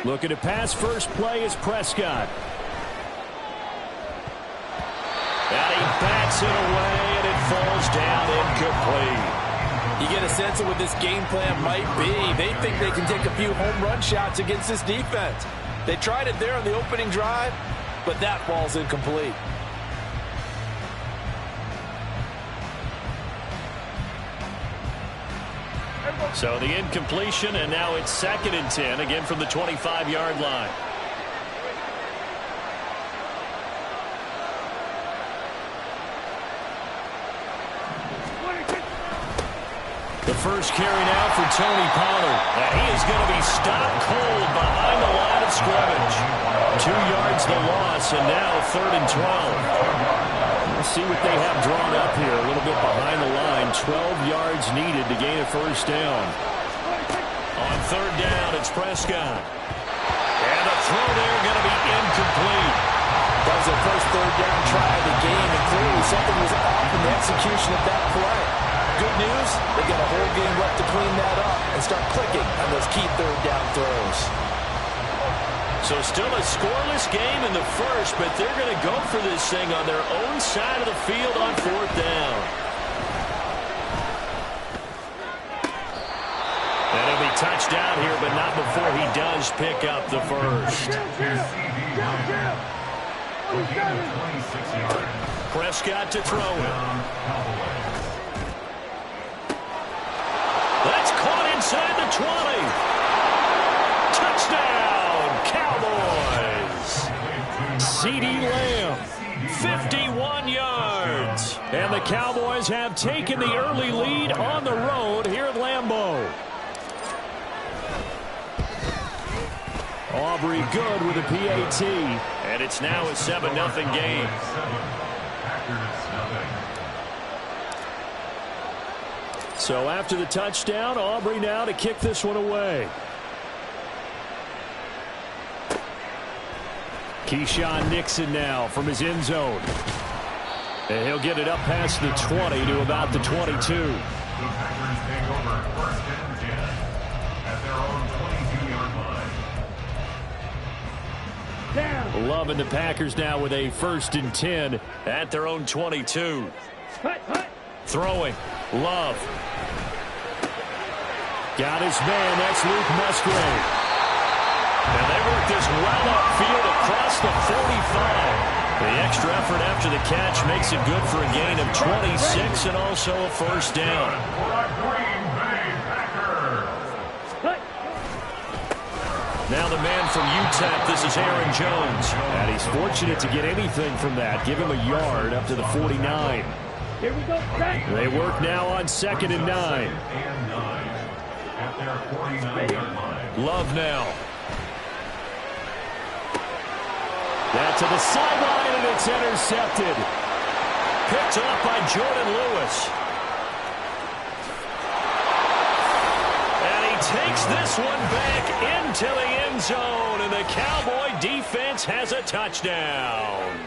Looking to pass first play is Prescott. And he bats it away, and it falls down incomplete. You get a sense of what this game plan might be. They think they can take a few home run shots against this defense. They tried it there on the opening drive, but that falls incomplete. So the incompletion, and now it's 2nd and 10, again from the 25-yard line. The first carry now for Tony Pollard. And he is going to be stopped cold behind the line of scrimmage. 2 yards the loss, and now 3rd and 12. Let's see what they have drawn up here. A little bit behind the line. 12 yards needed to gain a first down. On 3rd down, it's Prescott. And the throw there going to be incomplete. That was their first 3rd down try of the game, and clearly something was off in the execution of that play. Good news, they got a whole game left to clean that up and start clicking on those key 3rd down throws. So still a scoreless game in the first, but they're going to go for this thing on their own side of the field on 4th down. And he'll be touchdown here, but not before he does pick up the first. Prescott to throw it. That's caught inside the 20. Touchdown, Cowboys. CeeDee Lamb, 51 yards. And the Cowboys have taken the early lead on the road here at Lambeau. Aubrey good with a PAT. And it's now a 7-0 game. So after the touchdown, Aubrey now to kick this one away. Keyshawn Nixon now from his end zone. And he'll get it up past the 20 to about the 22. Loving the Packers now with a 1st and 10 at their own 22. Throwing. Love. Got his man. That's Luke Musgrave. And they work this well upfield across the 45. The extra effort after the catch makes it good for a gain of 26 and also a first down. Now the man from UTEP, this is Aaron Jones. And he's fortunate to get anything from that. Give him a yard up to the 49. Here we go. They work now on 2nd and 9. Love now. That to the sideline, and it's intercepted. Picked off by Jordan Lewis. And he takes this one back into the end zone, and the Cowboy defense has a touchdown.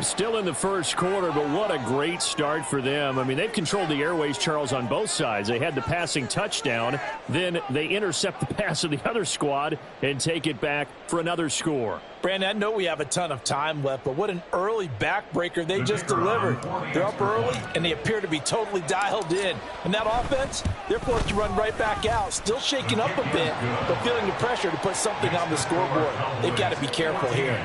Still in the first quarter, but what a great start for them. I mean, they've controlled the airways, Charles, on both sides. They had the passing touchdown. Then they intercept the pass of the other squad and take it back for another score. Brandon, I know we have a ton of time left, but what an early backbreaker they just delivered. They're up early, and they appear to be totally dialed in. And that offense, they're forced to run right back out, still shaking up a bit, but feeling the pressure to put something on the scoreboard. They've got to be careful here.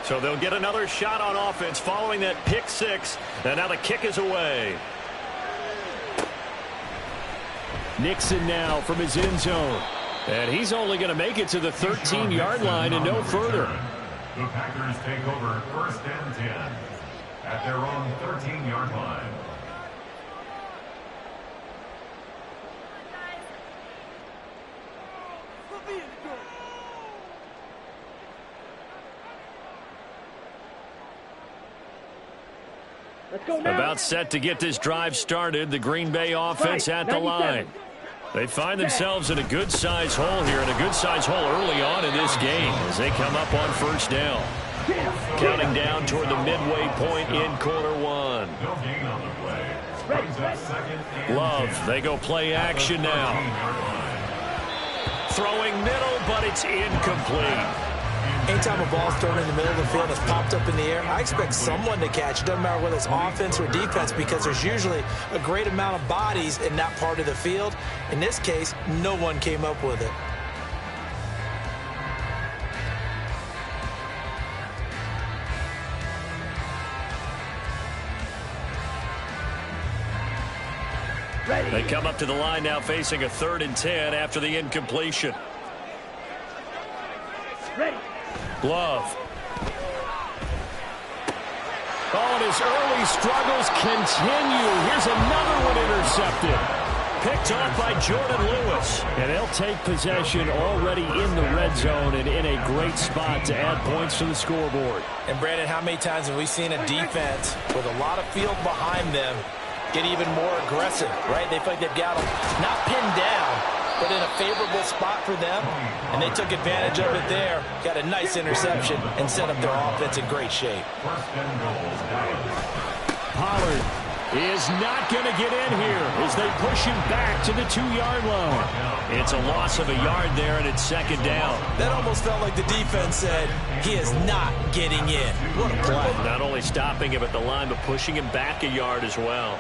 So they'll get another shot on offense following that pick six. And now the kick is away. Nixon now from his end zone. And he's only going to make it to the 13-yard line and no further. The Packers take over 1st and 10 at their own 13-yard line. Let's go now. About set to get this drive started. The Green Bay offense at the line. They find themselves in a good-sized hole here, and a good-sized hole early on in this game as they come up on 1st down. Counting down toward the midway point in quarter one. No gain on the play. Love, they go play action now. Throwing middle, but it's incomplete. Anytime a ball's thrown in the middle of the field that's popped up in the air, I expect someone to catch. It doesn't matter whether it's offense or defense, because there's usually a great amount of bodies in that part of the field. In this case, no one came up with it. They come up to the line now facing a 3rd and 10 after the incompletion. Love. Oh, and his early struggles continue. Here's another one intercepted. Picked off by Jordan Lewis. And they'll take possession already in the red zone and in a great spot to add points to the scoreboard. And, Brandon, how many times have we seen a defense with a lot of field behind them get even more aggressive, right? They feel like they've got them not pinned down, but in a favorable spot for them, and they took advantage of it there, got a nice interception, and set up their offense in great shape. Pollard is not going to get in here as they push him back to the 2-yard line. It's a loss of a yard there, and it's 2nd down. That almost felt like the defense said, he is not getting in. What a play. Not only stopping him at the line, but pushing him back a yard as well.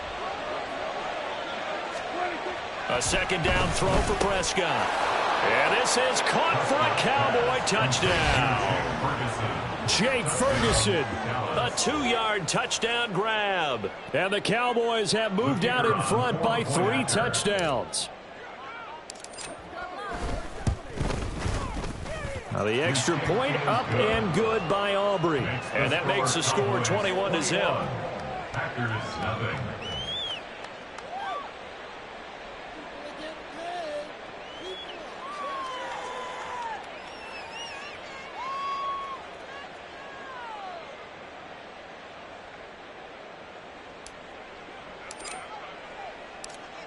A 2nd down throw for Prescott. And this is caught for a Cowboy touchdown. Jake Ferguson, a 2-yard touchdown grab. And the Cowboys have moved out in front by 3 touchdowns. Now the extra point up and good by Aubrey. And that makes the score 21-0. Packers nothing.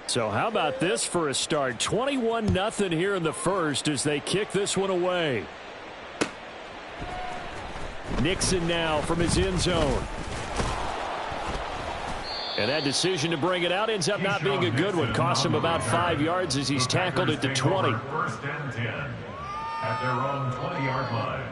So how about this for a start? 21-0 here in the first as they kick this one away. Nixon now from his end zone. And that decision to bring it out ends up not being a good one. Cost him about 5 yards as he's tackled at the 20. 1st and 10 at their own 20-yard line.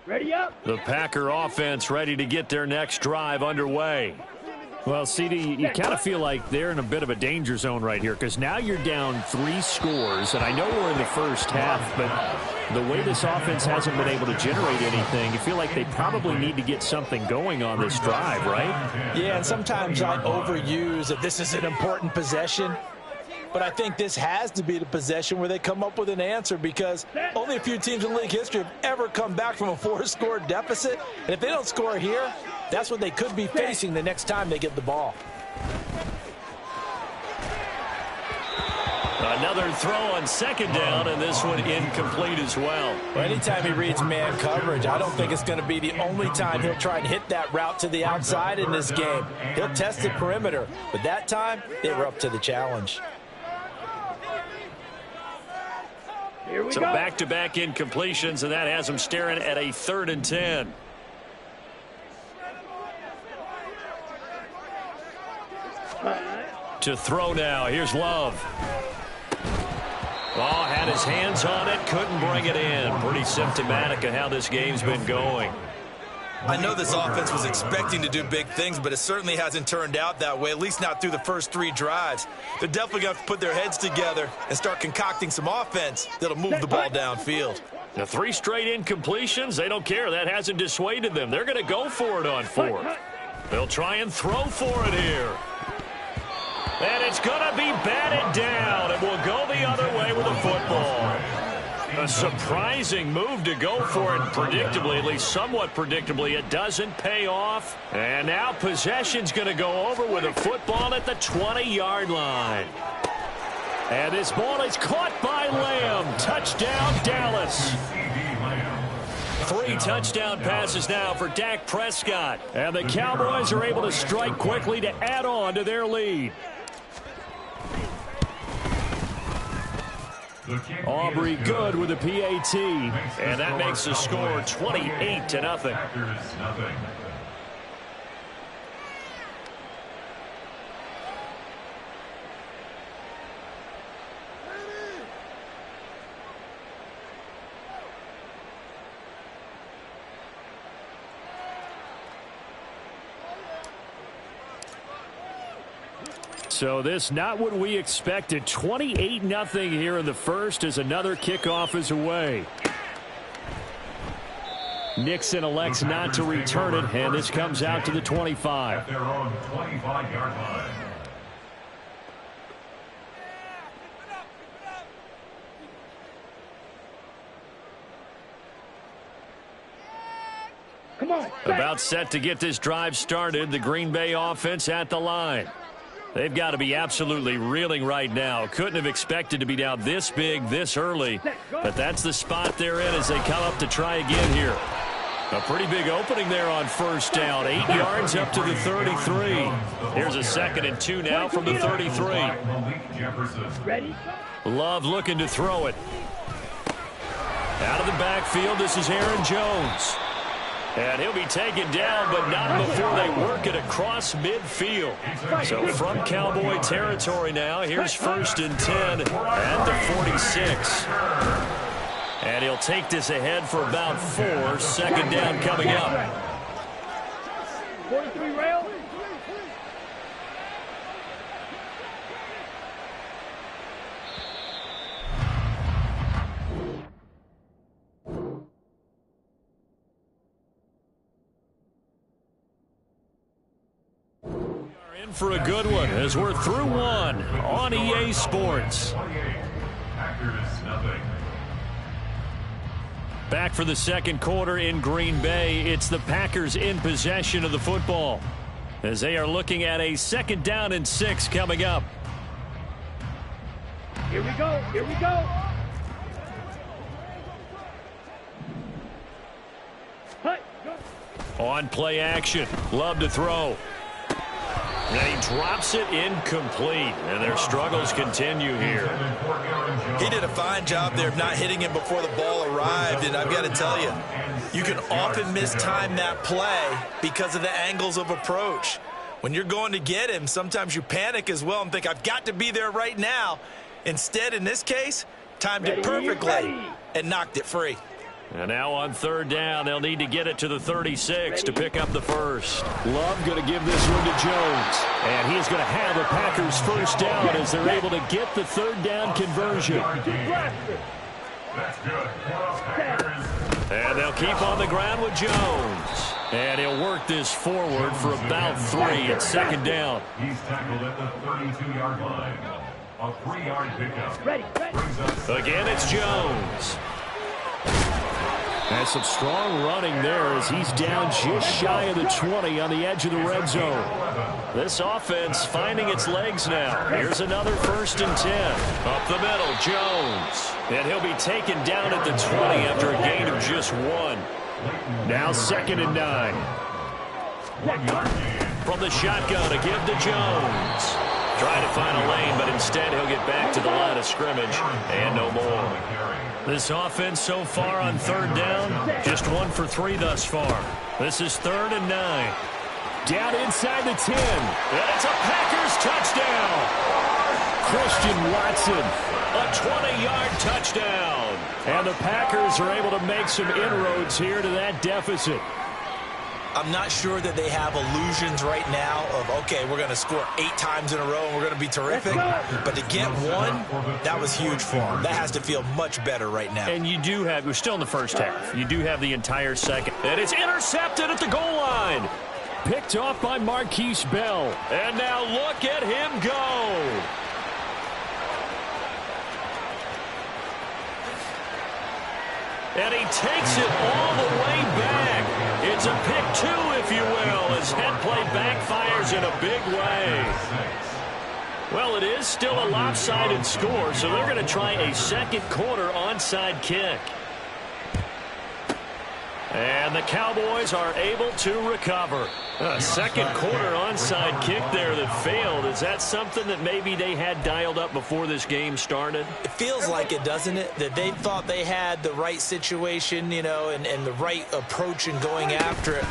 Ready up. The Packer offense ready to get their next drive underway. Well, CD, you kind of feel like they're in a bit of a danger zone right here because now you're down 3 scores, and I know we're in the first half, but the way this offense hasn't been able to generate anything, you feel like they probably need to get something going on this drive, right? Yeah, and sometimes I overuse that this is an important possession. But I think this has to be the possession where they come up with an answer, because only a few teams in league history have ever come back from a 4-score deficit. And if they don't score here, that's what they could be facing the next time they get the ball. Another throw on 2nd down, and this one incomplete as well. Well, anytime he reads man coverage, I don't think it's going to be the only time he'll try and hit that route to the outside in this game. He'll test the perimeter, but that time they were up to the challenge. So back-to-back incompletions, and that has them staring at a 3rd and 10. To throw now. Here's Love. Oh, had his hands on it, couldn't bring it in. Pretty symptomatic of how this game's been going. I know this offense was expecting to do big things, but it certainly hasn't turned out that way, at least not through the first 3 drives. They're definitely going to have to put their heads together and start concocting some offense that'll move the ball downfield. The 3 straight incompletions, they don't care. That hasn't dissuaded them. They're going to go for it on 4th. They'll try and throw for it here. And it's going to be batted down, and will go the other way with the football. A surprising move to go for it predictably, at least somewhat predictably. It doesn't pay off. And now possession's going to go over with a football at the 20-yard line. And this ball is caught by Lamb. Touchdown, Dallas. 3 touchdown passes now for Dak Prescott. And the Cowboys are able to strike quickly to add on to their lead. Aubrey good with the PAT. And that makes the score 28-0. So this not what we expected. 28-0 here in the first as another kickoff is away. Nixon elects not to return it, and this comes out to the 25. At their own 25-yard line. Come on. About set to get this drive started. The Green Bay offense at the line. They've got to be absolutely reeling right now. Couldn't have expected to be down this big this early. But that's the spot they're in as they come up to try again here. A pretty big opening there on first down. 8 yards up to the 33. Here's a 2nd and 2 now from the 33. Ready? Love looking to throw it. Out of the backfield, this is Aaron Jones. And he'll be taken down, but not before they work it across midfield. So from Cowboy territory now, here's 1st and 10 at the 46. And he'll take this ahead for about 4. 2nd down coming up. 43 rail. For a good one as we're through one on EA Sports. Back for the 2nd quarter in Green Bay. It's the Packers in possession of the football as they are looking at a 2nd down and 6 coming up. Here we go. Here we go. On play action. Love to throw. And he drops it incomplete. And their struggles continue here. He did a fine job there of not hitting him before the ball arrived. And I've got to tell you, you can often mistime that play because of the angles of approach. When you're going to get him, sometimes you panic as well and think, I've got to be there right now. Instead, in this case, timed it perfectly and knocked it free. And now on 3rd down, they'll need to get it to the 36 to pick up the first. Love going to give this one to Jones. And he's going to have the Packers 1st down as they're able to get the 3rd down conversion. That's good. And they'll keep on the ground with Jones. And he'll work this forward for about 3 at 2nd down. He's tackled at the 32-yard line. A 3-yard pickup. Ready. Again, it's Jones. Has some strong running there as he's down just shy of the 20 on the edge of the red zone. This offense finding its legs now. Here's another 1st and 10. Up the middle, Jones. And he'll be taken down at the 20 after a gain of just 1. Now 2nd and 9. From the shotgun, a give to Jones. Trying to find a lane, but instead he'll get back to the line of scrimmage and no more. This offense so far on 3rd down, just 1 for 3 thus far. This is 3rd and 9. Down inside the 10. And it's a Packers touchdown. Christian Watson, a 20-yard touchdown. And the Packers are able to make some inroads here to that deficit. I'm not sure that they have illusions right now of, okay, we're going to score 8 times in a row and we're going to be terrific. But to get 1, that was huge for them. That has to feel much better right now. And you do have, we're still in the first half. You do have the entire second. And it's intercepted at the goal line. Picked off by Marquise Bell. And now look at him go. And he takes it all the way back. It's a pick 2, if you will, as head play backfires in a big way. Well, it is still a lopsided score, so they're going to try a second quarter onside kick. And the Cowboys are able to recover. A second quarter onside kick there that failed. Is that something that maybe they had dialed up before this game started? It feels like it, doesn't it? That they thought they had the right situation, you know, and the right approach in going after it.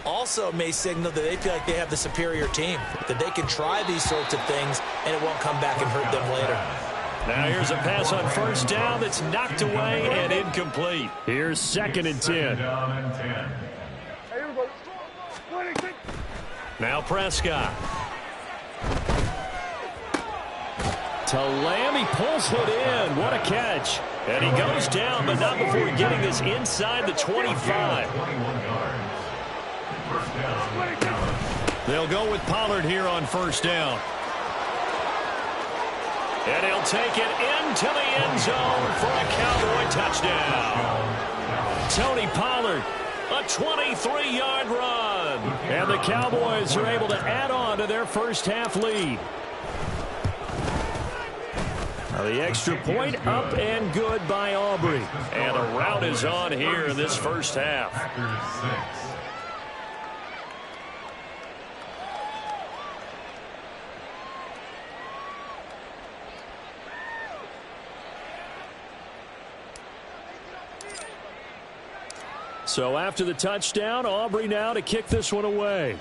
Also may signal that they feel like they have the superior team, that they can try these sorts of things and it won't come back and hurt them later. Now here's a pass on first down that's knocked away and incomplete. Here's 2nd and 10. Now Prescott. To Lamb, he pulls it in. What a catch. And he goes down, but not before getting this inside the 25. They'll go with Pollard here on first down. And he'll take it into the end zone for a Cowboy touchdown. Tony Pollard, a 23-yard run. And the Cowboys are able to add on to their first half lead. Now the extra point up and good by Aubrey. And the route is on here in this first half. So after the touchdown, Aubrey now to kick this one away.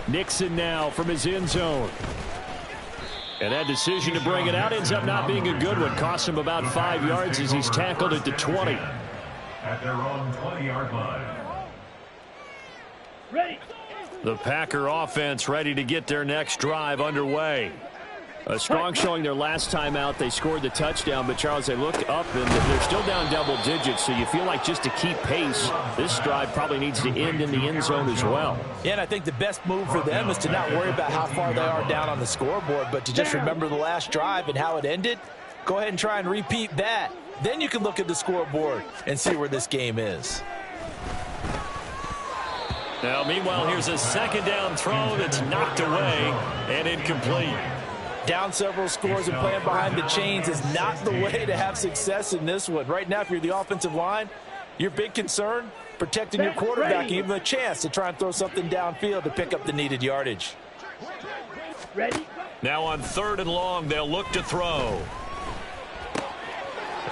Nixon now from his end zone. And that decision to bring it out ends up not being a good one. Costs him about 5 yards as he's tackled at the 20. At their own 20-yard line. Ready. The Packer offense ready to get their next drive underway. A strong showing their last time out. They scored the touchdown, but Charles, they look up and they're still down double digits, so you feel like just to keep pace, this drive probably needs to end in the end zone as well. Yeah, and I think the best move for them is to not worry about how far they are down on the scoreboard, but to just remember the last drive and how it ended. Go ahead and try and repeat that. Then you can look at the scoreboard and see where this game is. Now, meanwhile, here's a second down throw that's knocked away and incomplete. Down several scores and playing behind the chains is not the way to have success in this one. Right now, if you're the offensive line, your big concern, protecting your quarterback, even a chance to try and throw something downfield to pick up the needed yardage. Ready. Now on 3rd and long, they'll look to throw.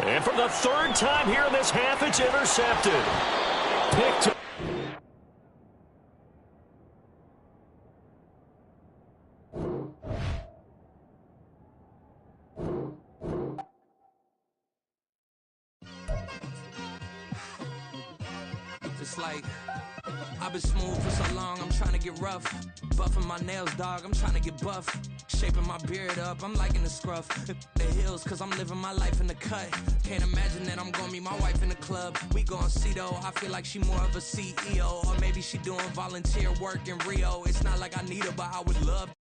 And for the 3rd time here in this half, it's intercepted. Picked. It's like I've been smooth for so long, I'm trying to get rough. Buffing my nails, dog, I'm trying to get buff. Shaping my beard up, I'm liking the scruff. The hills, cause I'm living my life in the cut. Can't imagine that I'm gonna meet my wife in the club. We gon' see though, I feel like she more of a CEO. Or maybe she doing volunteer work in Rio. It's not like I need her, but I would love